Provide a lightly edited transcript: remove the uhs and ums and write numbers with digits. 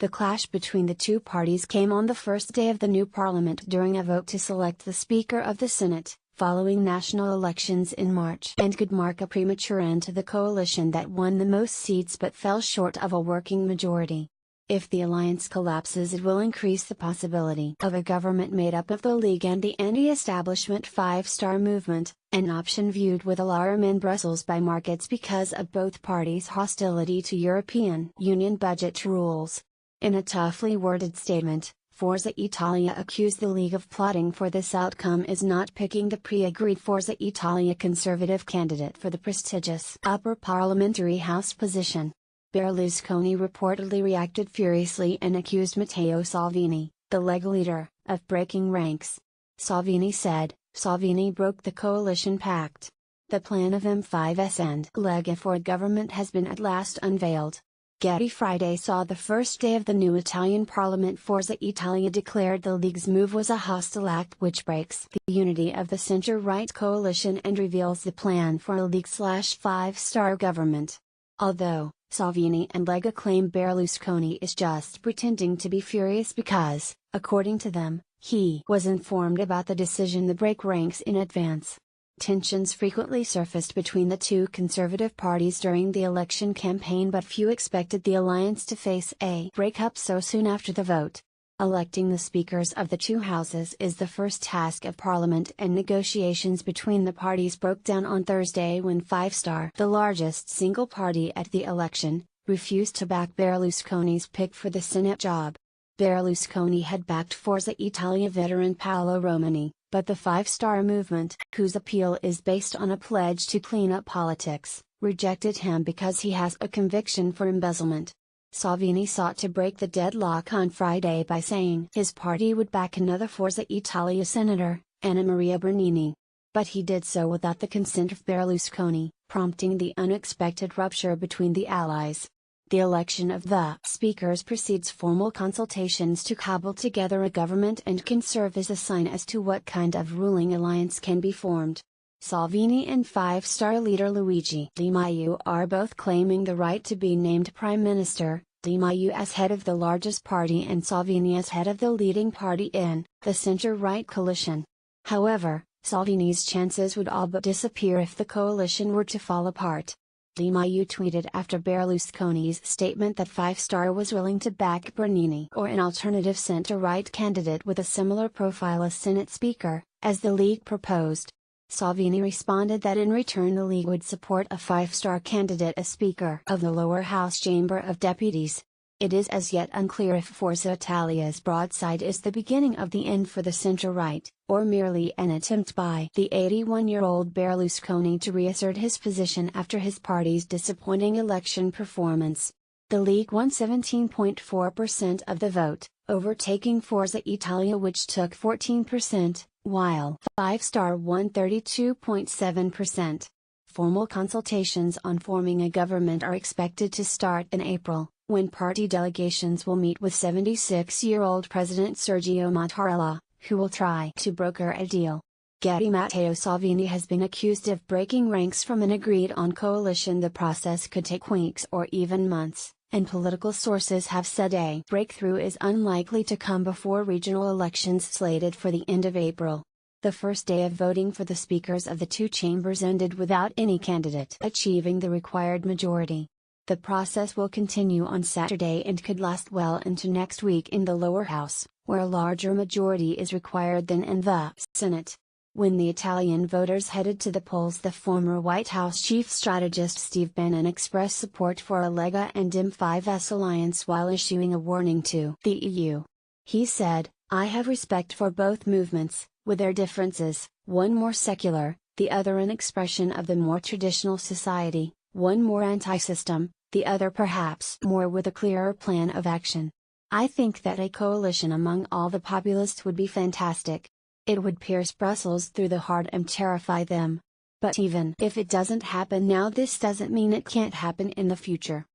The clash between the two parties came on the first day of the new parliament during a vote to select the Speaker of the Senate, following national elections in March, and could mark a premature end to the coalition that won the most seats but fell short of a working majority. If the alliance collapses, it will increase the possibility of a government made up of the League and the anti-establishment Five Star Movement, an option viewed with alarm in Brussels by markets because of both parties' hostility to European Union budget rules. In a toughly worded statement, Forza Italia accused the League of plotting for this outcome is not picking the pre-agreed Forza Italia Conservative candidate for the prestigious upper parliamentary house position. Berlusconi reportedly reacted furiously and accused Matteo Salvini, the Lega leader, of breaking ranks. Salvini said, "Salvini broke the coalition pact. The plan of M5's and Lega for a government has been at last unveiled." Getty Friday saw the first day of the new Italian parliament. Forza Italia declared the League's move was a hostile act which breaks the unity of the centre-right coalition and reveals the plan for a League/Five Star government. Although, Salvini and Lega claim Berlusconi is just pretending to be furious because, according to them, he was informed about the decision to break ranks in advance. Tensions frequently surfaced between the two conservative parties during the election campaign, but few expected the alliance to face a breakup so soon after the vote. Electing the speakers of the two houses is the first task of Parliament, and negotiations between the parties broke down on Thursday when Five Star, the largest single party at the election, refused to back Berlusconi's pick for the Senate job. Berlusconi had backed Forza Italia veteran Paolo Romani, but the Five Star Movement, whose appeal is based on a pledge to clean up politics, rejected him because he has a conviction for embezzlement. Salvini sought to break the deadlock on Friday by saying his party would back another Forza Italia senator, Anna Maria Bernini. But he did so without the consent of Berlusconi, prompting the unexpected rupture between the allies. The election of the speakers precedes formal consultations to cobble together a government and can serve as a sign as to what kind of ruling alliance can be formed. Salvini and Five Star leader Luigi Di Maio are both claiming the right to be named Prime Minister, Di Maio as head of the largest party and Salvini as head of the leading party in the centre-right coalition. However, Salvini's chances would all but disappear if the coalition were to fall apart. Di Maio tweeted after Berlusconi's statement that Five Star was willing to back Bernini or an alternative centre-right candidate with a similar profile as Senate Speaker, as the League proposed. Salvini responded that in return the League would support a Five Star candidate as Speaker of the lower house Chamber of Deputies. It is as yet unclear if Forza Italia's broadside is the beginning of the end for the centre-right, or merely an attempt by the 81-year-old Berlusconi to reassert his position after his party's disappointing election performance. The League won 17.4% of the vote, overtaking Forza Italia which took 14%, while Five Star won 32.7%. Formal consultations on forming a government are expected to start in April, when party delegations will meet with 76-year-old President Sergio Mattarella, who will try to broker a deal. Getty Matteo Salvini has been accused of breaking ranks from an agreed-on coalition. The process could take weeks or even months, and political sources have said a breakthrough is unlikely to come before regional elections slated for the end of April. The first day of voting for the speakers of the two chambers ended without any candidate achieving the required majority. The process will continue on Saturday and could last well into next week in the lower house, where a larger majority is required than in the Senate. When the Italian voters headed to the polls, the former White House chief strategist Steve Bannon expressed support for a Lega and M5's alliance while issuing a warning to the EU. He said, "I have respect for both movements, with their differences, one more secular, the other an expression of the more traditional society, one more anti-system, the other perhaps more with a clearer plan of action. I think that a coalition among all the populists would be fantastic. It would pierce Brussels through the heart and terrify them. But even if it doesn't happen now, this doesn't mean it can't happen in the future.